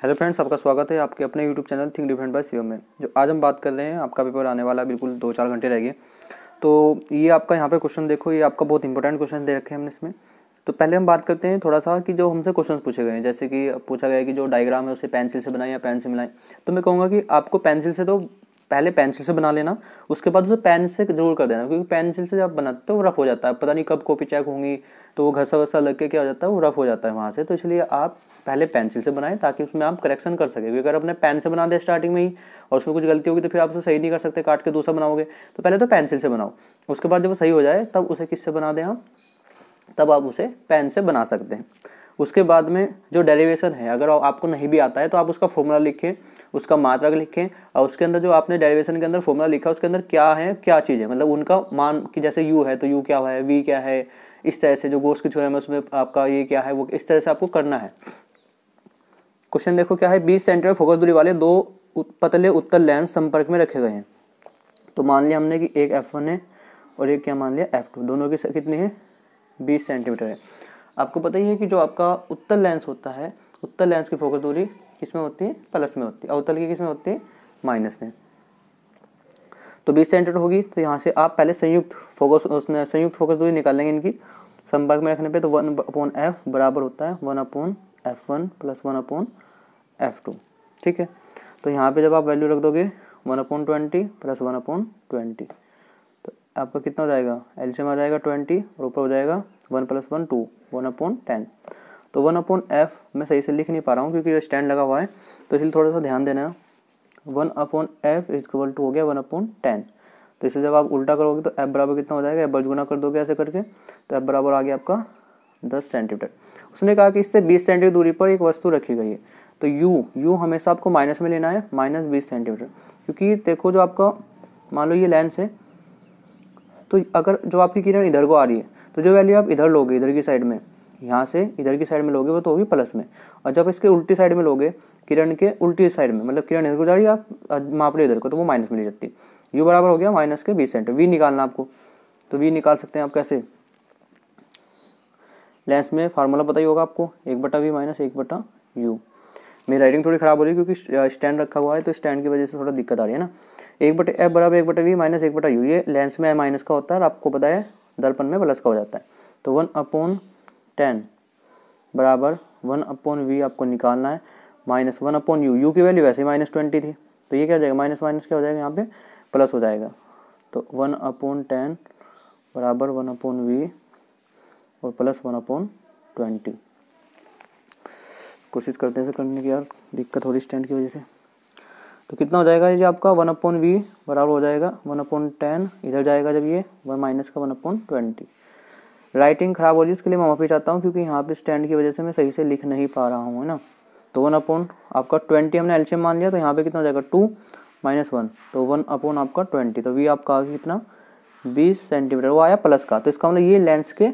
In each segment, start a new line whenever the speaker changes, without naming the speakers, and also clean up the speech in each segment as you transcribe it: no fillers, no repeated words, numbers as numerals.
Hello friends, आपका स्वागत है आपके अपने YouTube channel Think Different by Shivam में। जो आज हम बात कर रहे हैं, आपका पेपर आने वाला बिल्कुल 2-4 घंटे रह गए। तो ये आपका यहाँ पे क्वेश्चन देखो, ये आपका बहुत इंपॉर्टेंट क्वेश्चन दे रखे हैं हमने इसमें। तो पहले हम बात करते हैं थोड़ा सा कि जो हमसे क्वेश्चन पूछे गए हैं, जैसे कि पूछा गया है कि जो डायग्राम है उसे पेंसिल से बनाएं या पेन से मिलाएं। तो मैं कहूँगा कि आपको पेंसिल से तो पहले पेंसिल से बना लेना, उसके बाद उसे पेन से जरूर कर देना, क्योंकि पेंसिल से जब बनाते हो वो रफ हो जाता है। पता नहीं कब कॉपी चेक होंगी तो वो घसा वसा लग के क्या हो जाता है, वो रफ हो जाता है वहाँ से। तो इसलिए आप पहले पेंसिल से बनाएं ताकि उसमें आप करेक्शन कर सकें, क्योंकि अगर अपने पेन से बना दे स्टार्टिंग में ही और उसमें कुछ गलती होगी तो फिर आप उसे सही नहीं कर सकते, काट के दूसरा बनाओगे। तो पहले तो पेंसिल से बनाओ, उसके बाद जब वो सही हो जाए तब उसे किससे बना दें आप, तब आप उसे पेन से बना सकते हैं। उसके बाद में जो डेरिवेशन है, अगर आपको नहीं भी आता है तो आप उसका फॉर्मूला लिखें, उसका मात्रक लिखें, और उसके अंदर जो आपने डेरिवेशन के अंदर फॉर्मूला लिखा उसके अंदर क्या है, क्या चीज़ है, मतलब उनका मान कि जैसे यू है तो यू क्या है, वी क्या है, इस तरह से जो गोस की थ्योरम है उसमें आपका ये क्या है, वो इस तरह से आपको करना है। क्वेश्चन देखो क्या है, 20 सेंटीमीटर फोकस दूरी वाले दो पतले उत्तल लेंस संपर्क में रखे गए हैं। तो मान लिया हमने कि एक F1 है और एक क्या मान लिया F2, दोनों की कितनी है, 20 सेंटीमीटर है। आपको पता ही है कि जो आपका उत्तल लेंस होता है, उत्तल लेंस की फोकस दूरी किसमें होती है, प्लस में होती है, अवतल की किसमें होती है, माइनस में। तो 20 सेंटीमीटर होगी, तो यहाँ से आप पहले संयुक्त फोकस दूरी निकाल लेंगे इनकी संपर्क में रखने पे। तो 1/f बराबर होता है 1/f1 प्लस 1/f2, ठीक है। तो यहाँ पे जब आप वैल्यू रख दोगे 1/20 प्लस 1/20, तो आपका कितना हो जाएगा, एलसीएम आ जाएगा 20 और ऊपर हो जाएगा 1 + 1 2, 1/10। तो 1/f मैं सही से लिख नहीं पा रहा हूँ क्योंकि ये स्टैंड लगा हुआ है, तो इसलिए थोड़ा सा ध्यान देना है। 1/f = हो गया 1/10। तो इसे जब आप उल्टा करोगे तो f बराबर कितना हो जाएगा, f गुना कर दोगे ऐसे करके, तो f बराबर आ गया आपका 10 सेंटीमीटर। उसने कहा कि इससे 20 सेंटीमीटर दूरी पर एक वस्तु रखी गई है। तो u हमेशा आपको माइनस में लेना है, -20 सेंटीमीटर। क्योंकि देखो जो आपका मान लो ये लेंस है, तो अगर जो आपकी किरण इधर को आ रही है तो जो वैल्यू आप इधर लोगे, इधर की साइड में, यहाँ से इधर की साइड में लोगे वो तो होगी प्लस में, और जब इसके उल्टी साइड में लोगे, किरण के उल्टी साइड में, मतलब किरण इधर को जा रही है, आप माप रहे इधर को, तो वो माइनस में ली जाती है। यू बराबर हो गया -20 सेंटीमीटर। वी निकालना आपको, तो वी निकाल सकते हैं आप कैसे, लेंस में फार्मूला पता ही होगा आपको, 1/v - 1/u। मेरी राइटिंग थोड़ी खराब हो रही है क्योंकि स्टैंड रखा हुआ है, तो स्टैंड की वजह से थोड़ा दिक्कत आ रही है ना। 1/f बराबर 1/v - 1/u, ये लेंस में माइनस का होता है और आपको पता है दर्पण में प्लस का हो जाता है। तो 1/10 बराबर 1/v आपको निकालना है, -1/u। यू की वैल्यू वैसे ही -20 थी, तो ये क्या हो जाएगा, माइनस माइनस क्या हो जाएगा, यहाँ पे प्लस हो जाएगा। तो 1/10 बराबर 1/v और प्लस 1/20। कोशिश करते हैं इसे करने की, यार दिक्कत हो रही स्टैंड की वजह से। तो कितना हो जाएगा ये आपका 1/v बराबर हो जाएगा 1/10, इधर जाएगा जब ये 1 माइनस का 1/20। राइटिंग खराब हो रही है, उसके लिए मैं माफ़ी चाहता हूँ क्योंकि यहाँ पे स्टैंड की वजह से मैं सही से लिख नहीं पा रहा हूँ, है ना। तो 1/ आपका 20 हमने एलसीएम मान लिया, तो यहाँ पे कितना हो जाएगा 2 - 1, तो 1/ आपका 20। तो वी आपका आ गया कितना, 20 सेंटीमीटर, वो आया प्लस का। तो इसका मतलब ये लेंस के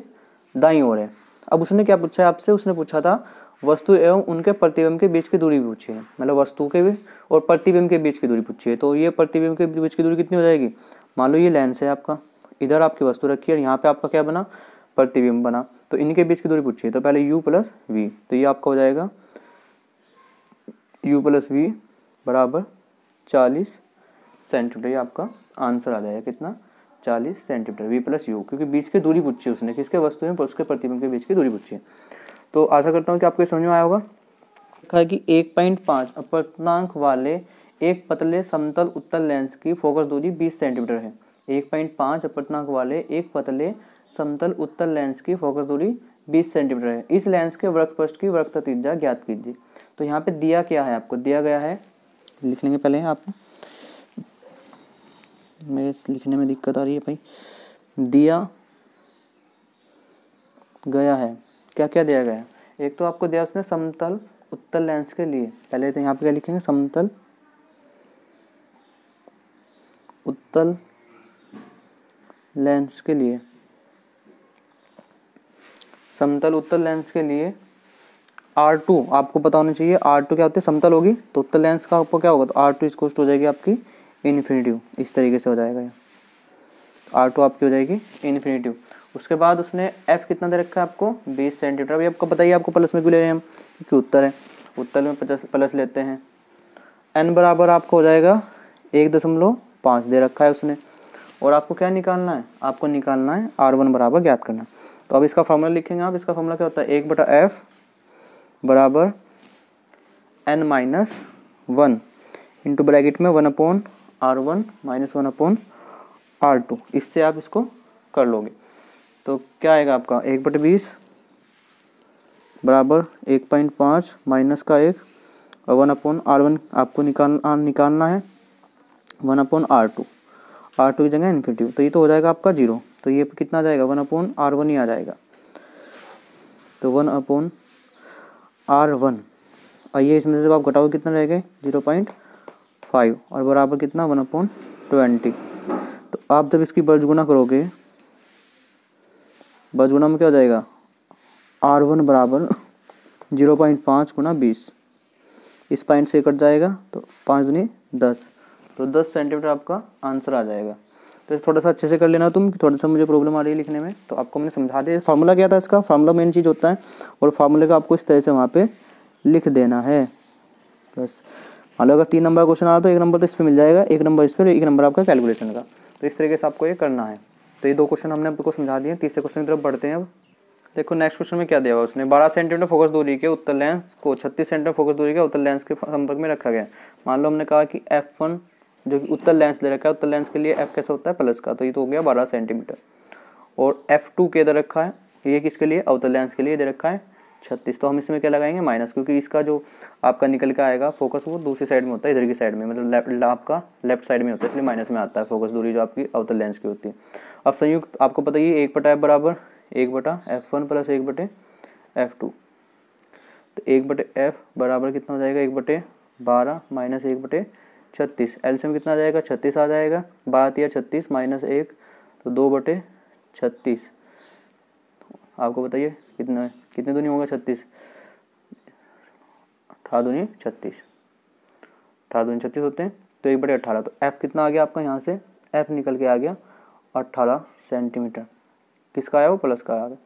दाईं ओर है। अब उसने क्या पूछा है आपसे, उसने पूछा था वस्तु एवं उनके प्रतिबिंब के बीच की दूरी पूछी है, मतलब वस्तु के भी और प्रतिबिंब के बीच की दूरी पूछी है। तो ये प्रतिबिंब के बीच की दूरी कितनी हो जाएगी, मान लो ये लेंस है आपका, इधर आपकी वस्तु रखी है और यहाँ पे आपका क्या बना, प्रतिबिंब बना, तो इनके बीच की दूरी पूछी है। तो पहले u + v, तो ये आपका हो जाएगा u + v बराबर 40 सेंटीमीटर। ये आपका आंसर आ जाएगा कितना, 40 सेंटीमीटर, v + u, क्योंकि बीच की दूरी पूछी है उसने, किसके वस्तु में, उसके प्रतिबिंब के बीच की दूरी पूछी है। तो आशा करता हूँ कि आपको समझ में आया होगा। कहा कि 1.5 अपवर्तनांक वाले एक पतले समतल उत्तल लेंस की फोकस दूरी 20 सेंटीमीटर है। 1.5 अपवर्तनांक वाले एक पतले समतल उत्तल लेंस की फोकस दूरी 20 सेंटीमीटर है। इस लेंस के वक्रपृष्ठ की वक्रता त्रिज्या ज्ञात कीजिए। तो यहाँ पे दिया क्या है, आपको दिया गया है, लिख लेंगे पहले आप, मेरे लिखने में दिक्कत आ रही है भाई। दिया गया है, क्या क्या दिया गया है, एक तो आपको दिया उसने समतल उत्तल लेंस के लिए, पहले तो यहाँ पे क्या लिखेंगे, समतल उत्तल लेंस के लिए, समतल उत्तल लेंस के लिए R2 आपको पता होना चाहिए। R2 क्या होती है, समतल होगी तो उत्तल लेंस का आपको क्या होगा, तो R2 इक्वल हो जाएगी आपकी इन्फिनिटिव, इस तरीके से हो जाएगा, R2 आपकी हो जाएगी इन्फिनिटिव। उसके बाद उसने f कितना दे रखा है आपको, 20 सेंटीमीटर। अभी आपको बताइए आपको प्लस में क्यों ले रहे हैं हम, क्योंकि उत्तर है। उत्तल में प्लस लेते हैं। n बराबर आपको हो जाएगा 1.5 दे रखा है उसने, और आपको क्या निकालना है, आपको निकालना है R1 बराबर ज्ञात करना। तो अब इसका फॉर्मूला लिखेंगे आप। इसका फॉर्मूला क्या होता है, 1/f बराबर n-1 इंटू ब्रैकेट में 1/R1 माइनस 1/R2। इससे आप इसको कर लोगे तो क्या आएगा आपका 1/20 बराबर 1.5 माइनस का 1 और 1/R1 आपको निकालना है 1/R2। R2 की जगह इन्फिनिटी, तो ये तो हो जाएगा आपका 0। तो ये कितना आ जाएगा 1/R1 ही आ जाएगा। तो 1/R1 और ये इसमें से जब आप घटाओगे कितना रहेगा 0.5 और बराबर कितना 1/20। तो आप जब इसकी बर्जगुना करोगे, बर्जगुना में क्या हो जाएगा R1 बराबर 0.5 गुना 20, इस पॉइंट से कट जाएगा तो 5 दूनी 10, तो 10 सेंटीमीटर आपका आंसर आ जाएगा। तो थोड़ा सा अच्छे से कर लेना तुम, थोड़ा सा मुझे प्रॉब्लम आ रही है लिखने में, तो आपको मैंने समझा दिया। फार्मूला क्या था इसका, फार्मूला मेन चीज़ होता है और फार्मूले का आपको इस तरह से वहाँ पे लिख देना है बस। मान लो अगर 3 नंबर क्वेश्चन आ रहा तो 1 नंबर तो इस पर मिल जाएगा, 1 नंबर इस पर, 1 नंबर आपका कैलकुलेशन का। तो इस तरीके से आपको ये करना है। तो ये 2 क्वेश्चन हमने आपको समझा दिए। तीसरे क्वेश्चन की तरफ बढ़ते हैं अब। देखो नेक्स्ट क्वेश्चन में क्या दिया हुआ उसने, 12 सेंटीमीटर फोकस दूरी के उत्तल लेंस को 36 सेंटीमीटर फोकस दूरी के उत्तल लेंस के संपर्क में रखा गया। मान लो हमने कहा कि F1 जो कि उत्तल लेंस दे रखा है, उत्तल लेंस के लिए F कैसा होता है प्लस का, तो ये तो हो गया 12 सेंटीमीटर। और F2 के दे रखा है, ये किसके लिए, अवतल लेंस के लिए दे रखा है 36। तो हम इसमें क्या लगाएंगे माइनस, क्योंकि इसका जो आपका निकल के आएगा फोकस वो दूसरी साइड में होता है, इधर की साइड में, मतलब आपका लेफ्ट साइड में होता है, इसलिए माइनस में आता है फोकस दूरी जो आपकी अवतल लेंस की होती है। अब संयुक्त आपको पता ही है 1/f बराबर 1/f1 प्लस 1/f2। तो 1/f बराबर कितना हो जाएगा 1/12 माइनस 1/36। एलसीएम कितना आ जाएगा 36 आ जाएगा। 12 या 36 माइनस 1 तो 2/36। आपको बताइए कितना है, कितने दूनी होगा 36, 18 दूनी 36, 18 दूनी 36 होते हैं, तो 1/18। तो f कितना आ गया आपका, यहाँ से f निकल के आ गया 18 सेंटीमीटर। किसका आया वो प्लस का आ गया।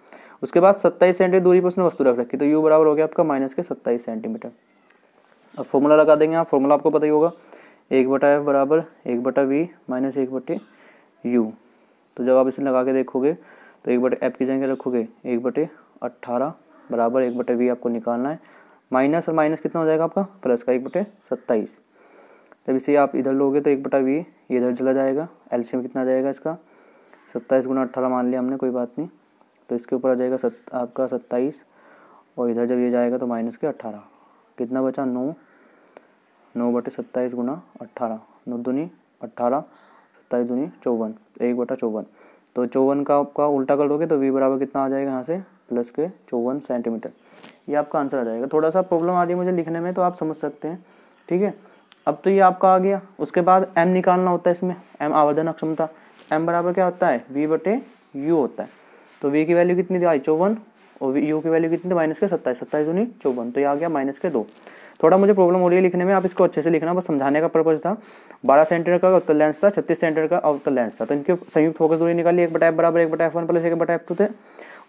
उसके बाद 27 सेंटीमीटर दूरी पर उसने वस्तु रख रखी, तो u बराबर हो गया आपका माइनस के 27 सेंटीमीटर। अब फॉर्मूला लगा देंगे आप, फॉर्मूला आपको पता ही होगा 1/f बराबर 1/v माइनस 1/u। तो जब आप इसे लगा के देखोगे तो 1/f की जगह रखोगे 1/18 बराबर 1/v आपको निकालना है। माइनस और माइनस कितना हो जाएगा आपका प्लस का 1/27। जब इसे आप इधर लोगे तो 1/v ये इधर चला जाएगा। एलसीएम कितना आ जाएगा इसका 27 गुना 18 मान लिया हमने, कोई बात नहीं। तो इसके ऊपर आ जाएगा आपका 27 और इधर जब ये जाएगा तो माइनस के 18। कितना बचा 9, 9/27 गुना 18, 9 दूनी 18, 27 दूनी 54, 1/54। तो 54 का आपका उल्टा कर दोगे तो v बराबर कितना आ जाएगा यहाँ से प्लस के 54 सेंटीमीटर। ये आपका आंसर आ जाएगा। थोड़ा सा प्रॉब्लम आ रही है मुझे लिखने में, तो आप समझ सकते हैं, ठीक है। अब तो ये आपका आ गया। उसके बाद m निकालना होता है इसमें, m आवर्धन अक्षमता, m बराबर क्या होता है v/u होता है। तो v की वैल्यू कितनी थी 54 और u की वैल्यू कितनी थी माइनस के 27, 27 दूनी 54, तो ये आ गया माइनस के 2। थोड़ा मुझे प्रॉब्लम हो रही है लिखने में, आप इसको अच्छे से लिखना, बस समझाने का पर्पज था। 12 सेंटीमीटर का उत्तल लेंस था, 36 सेंटीमीटर का अवतल लेंस था, तो इनके संयुक्त फोकस दूरी निकाली 1/f बराबर 1/f1 प्लस 1/f2 थे,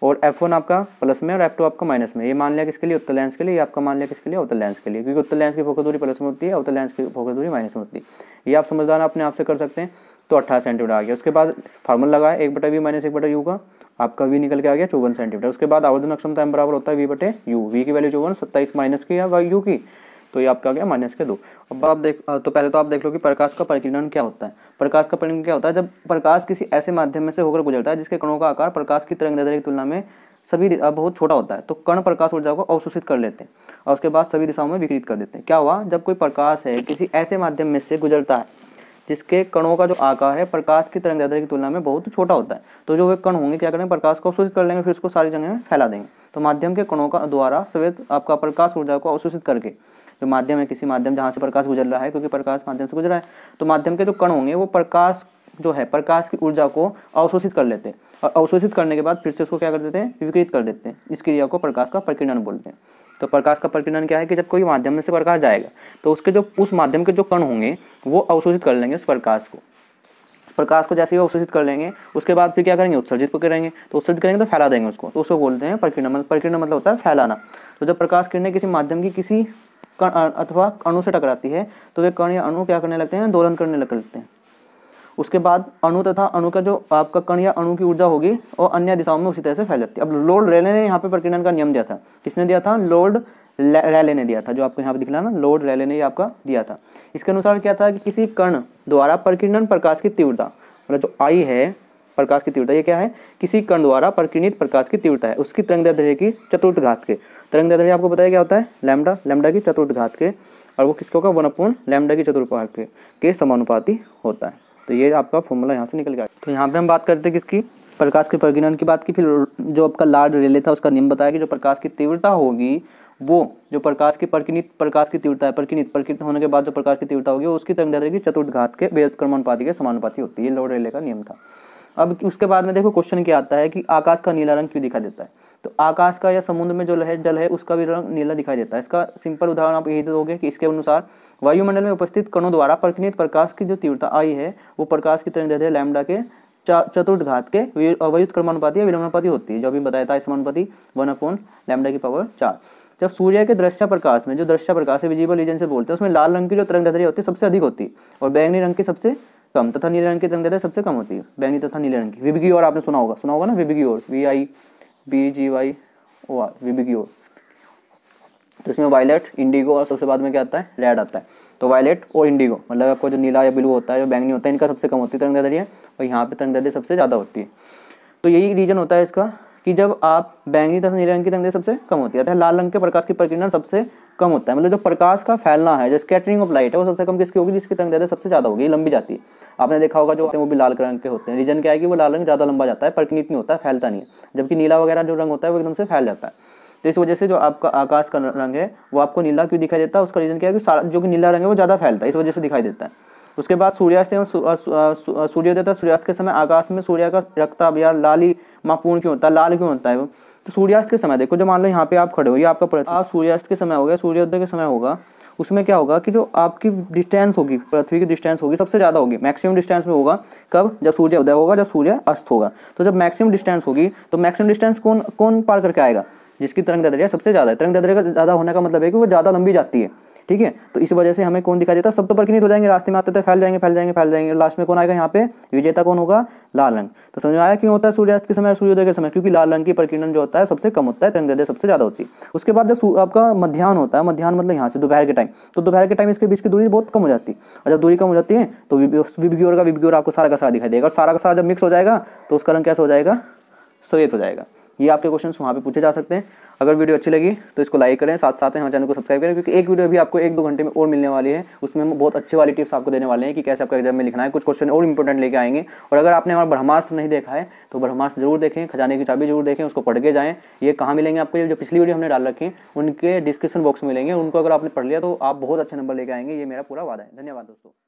और f1 आपका प्लस में और f2 आपका माइनस में। ये मान लिया किसके लिए उत्तल लेंस के लिए, ये आपका मान लिया किसके लिए अवतल लेंस के लिए, क्योंकि उत्तल लेंस की फोकस दूरी प्लस में होती है, अवतल लेंस की फोकस दूरी माइनस में होती है। ये आप समझदार अपने आप से कर सकते हैं। तो 18 सेंटीमीटर आ गया। उसके बाद फार्मूला लगाया 1/v माइनस 1/u का, आपका v निकल के आ गया 54 सेंटीमीटर। उसके बाद आवर्धन अक्षमता m बराबर होता है v/u, v की वैल्यू 54, 27 माइनस की या u की, तो ये आपका आ गया माइनस के 2। अब आप तो पहले तो आप देख लो कि प्रकाश का परिकिरण क्या होता है। प्रकाश का परिकिरण क्या होता है, जब प्रकाश किसी ऐसे माध्यम में से होकर गुजरता है जिसके कणों का आकार प्रकाश की तरंगदैर्ध्य की तुलना में सभी बहुत छोटा होता है, तो कण प्रकाश ऊर्जा को अवशोषित कर लेते हैं और उसके बाद सभी दिशाओं में विकिरित कर देते हैं। क्या हुआ, जब कोई प्रकाश है किसी ऐसे माध्यम में से गुजरता है जिसके कणों का जो आकार है प्रकाश की तरंगदैर्ध्य की तुलना में बहुत छोटा होता है, तो जो वे कण होंगे क्या करेंगे, प्रकाश को अवशोषित कर लेंगे, फिर उसको सारी जगह में फैला देंगे। तो माध्यम के कणों का द्वारा सवेत आपका प्रकाश ऊर्जा को अवशोषित करके, जो माध्यम है किसी माध्यम जहाँ से प्रकाश गुजर रहा है, क्योंकि प्रकाश माध्यम से गुजर रहा है, तो माध्यम के जो कण होंगे वो प्रकाश जो है प्रकाश की ऊर्जा को अवशोषित कर लेते हैं और अवशोषित करने के बाद फिर से उसको क्या कर देते हैं, विकिरित कर देते हैं। इस क्रिया को प्रकाश का परिकिरण बोलते हैं। तो प्रकाश का परिकिरण क्या है कि जब कोई माध्यम में से प्रकाश जाएगा तो उसके जो उस माध्यम के जो कण होंगे वो अवशोषित कर लेंगे उस प्रकाश को। प्रकाश को जैसे ही अवशोषित कर लेंगे उसके बाद फिर क्या करेंगे, उत्सर्जित को करेंगे, तो उत्सर्जित करेंगे तो फैला देंगे उसको, तो उसको बोलते हैं परिकिरण। परिकिरण मतलब होता है फैलाना। तो जब प्रकाश किरणें किसी माध्यम की किसी कण अथवा अणु से टकराती है तो वे कण या अणु क्या करने लगते हैं, दोलन करने लगते हैं। उसके बाद अणु तथा अणु का जो आपका कण या अणु की ऊर्जा होगी और अन्य दिशाओं में उसी तरह से फैल जाती है। अब लॉर्ड रेले ने यहाँ पे प्रकीर्णन का नियम दिया था। किसने दिया था? लॉर्ड रेले ने दिया था, जो आपको यहाँ पे दिख रहा है ना, लॉर्ड रेले ने आपका दिया था। इसके अनुसार क्या था कि किसी कण द्वारा प्रकीर्णन प्रकाश की तीव्रता, मतलब जो आई है प्रकाश की तीव्रता, ये क्या है? किसी कण द्वारा प्रकीर्णित प्रकाश की तीव्रता है उसकी तरंगदैर्ध्य की चतुर्थ घात के। तरंगदैर्ध्य आपको पता है क्या होता है? लैम्डा, लैम्डा की चतुर्थ घात के, और वो किसका होगा? 1/लैम्डा की चतुर्थ घात के समानुपाती होता है। तो ये आपका फॉर्मूला यहाँ से निकल गया। तो यहाँ पे हम बात करते हैं किसकी? प्रकाश के प्रकीर्णन की बात की। फिर जो आपका लॉर्ड रेले था उसका नियम बताया कि जो प्रकाश की तीव्रता होगी वो जो प्रकाश की प्रकीर्णित प्रकाश की तीव्रता है, प्रकीर्णित होने के बाद जो प्रकाश की तीव्रता होगी उसकी तरंगदैर्ध्य की चतुर्थ घात के व्युत्क्रमानुपाती के समानुपाती होती है। ये लॉर्ड रेले का नियम था। अब उसके बाद में देखो क्वेश्चन क्या आता है कि आकाश का नीला रंग क्यों दिखाई देता है? तो आकाश का या समुद्र में जो जल है उसका भी रंग नीला दिखाई देता है। इसका सिंपल उदाहरण आप यही दोगे कि इसके अनुसार वायुमंडल में उपस्थित कणों द्वारा प्रकीर्णित प्रकाश की जो तीव्रता आई है वो प्रकाश की तरंगदैर्ध्य लैम्डा के चतुर्थ घात के व्युत्क्रमानुपाती या विलोमानुपाती होती है। जो अभी बताया था समानुपाती 1/लैम्डा की पावर 4। जब सूर्य के दृश्य प्रकाश में, जो दृश्य प्रकाश है विजिबल रीजन से बोलते हैं, उसमें लाल रंग की जो तरंगदैर्ध्य होती है सबसे अधिक होती है और बैंगनी रंग की सबसे कम तथा नीले रंग की तरंगदैर्ध्य सबसे कम होती है। बैंगनी तथा नीले रंग की। विबग्योर आपने सुना होगा ना, विबग्योर, VIBGYOR, विबग्योर। तो इसमें वायलेट, इंडिगो और सबसे बाद में क्या आता है? रेड आता है। तो वायलेट और इंडिगो मतलब आपको जो नीला या ब्लू होता है, जो बैंगनी होता है, इनका सबसे कम होती है तरंगदैर्ध्य और यहाँ पे तरंगदैर्ध्य सबसे ज़्यादा होती है। तो यही रीजन होता है इसका कि जब आप बैंगनी तथा नीले रंग की तरंगदैर्ध्य सबसे कम होती है, लाल रंग के प्रकाश की प्रकीर्णन सबसे कम होता है। मतलब जो प्रकाश का फैलना है, जो स्कैटरिंग ऑफ लाइट है, वो सबसे कम किसकी होगी? जिसकी तरंगदैर्ध्य सबसे ज़्यादा होगी, लंबी जाती है। आपने देखा होगा जो होते हैं वो भी लाल रंग के होते हैं। रीजन क्या है कि वो लाल रंग ज़्यादा लंबा जाता है, प्रकीर्णित नहीं होता है, फैलता नहीं है। जबकि नीला वगैरह जो रंग होता है वो एकदम से फैल जाता है। तो इस वजह से जो आपका आकाश का रंग है वो आपको नीला क्यों दिखाई देता है? उसका रीजन क्या है कि सारा जो कि नीला रंग है वो ज़्यादा फैलता है, इस वजह से दिखाई देता है। उसके बाद सूर्यास्त एवं सूर्योदय तथा सूर्यास्त के समय आकाश में सूर्य का रक्ताभ या लालिमापूर्ण क्यों होता है? लाल क्यों होता है वो? तो सूर्यास्त के समय देखो, जो मान लो यहाँ पे आप खड़े हो, ये आपका सूर्यास्त के समय हो गया, सूर्योदय के समय होगा, उसमें क्या होगा कि जो आपकी डिस्टेंस होगी, पृथ्वी की डिस्टेंस होगी सबसे ज़्यादा होगी, मैक्सिमम डिस्टेंस में होगा। कब? जब सूर्य उदय होगा, जब सूर्य अस्त होगा। तो जब मैक्सिमम डिस्टेंस होगी तो मैक्सिमम डिस्टेंस कौन पार करके आएगा? जिसकी तरंगदैर्ध्य सबसे ज़्यादा है। तरंगदैर्ध्य का ज़्यादा होने का मतलब है कि वो ज़्यादा लंबी जाती है, ठीक है। तो इस वजह से हमें कौन दिखाई देता है? सब तो प्रकीर्णित हो जाएंगे, रास्ते में आते फैल जाएंगे, लास्ट में कौन आएगा? यहाँ पे विजेता कौन होगा? लाल रंग। तो समझ में आया क्यों होता है सूर्यास्त के समय और सूर्योदय के समय? क्योंकि लाल रंग की प्रकीर्णन जो होता है सबसे कम होता है, तरंगदैर्ध्य सबसे ज़्यादा होती है। उसके बाद जब आपका मध्याह्न होता है, मध्याह्न मतलब यहाँ से दोपहर के टाइम, तो दोपहर के टाइम इसके बीच की दूरी बहुत कम हो जाती है। और जब दूरी कम हो जाती है तो विबग्योर आपको सारा का सारा दिखाई देगा, और सारा का सारा जब मिक्स हो जाएगा तो उसका रंग कैसा हो जाएगा? श्वेत हो जाएगा। ये आपके क्वेश्चन वहाँ पे पूछे जा सकते हैं। अगर वीडियो अच्छी लगी तो इसको लाइक करें, साथ साथ हमारे चैनल को सब्सक्राइब करें, क्योंकि एक वीडियो भी आपको 1-2 घंटे में और मिलने वाली है। उसमें हम बहुत अच्छी वाली टिप्स आपको देने वाले हैं कि कैसे आपका एग्जाम में लिखना है। कुछ क्वेश्चन और इंपॉर्टेंट लेके आएंगे। और अगर आपने हमारा ब्रह्मास्त्र नहीं देखा है तो ब्रह्मास्त्र जरूर देखें, खजाने की चाबी जरूर देखें, उसको पढ़ के जाएँ। ये कहाँ मिलेंगे आपको? ये जो पिछली वीडियो हमने डाल रखी है उनके डिस्क्रिप्शन बॉक्स में मिलेंगे। उनको अगर आपने पढ़ लिया तो आप बहुत अच्छे नंबर लेके आएंगे, ये मेरा पूरा वादा है। धन्यवाद दोस्तों।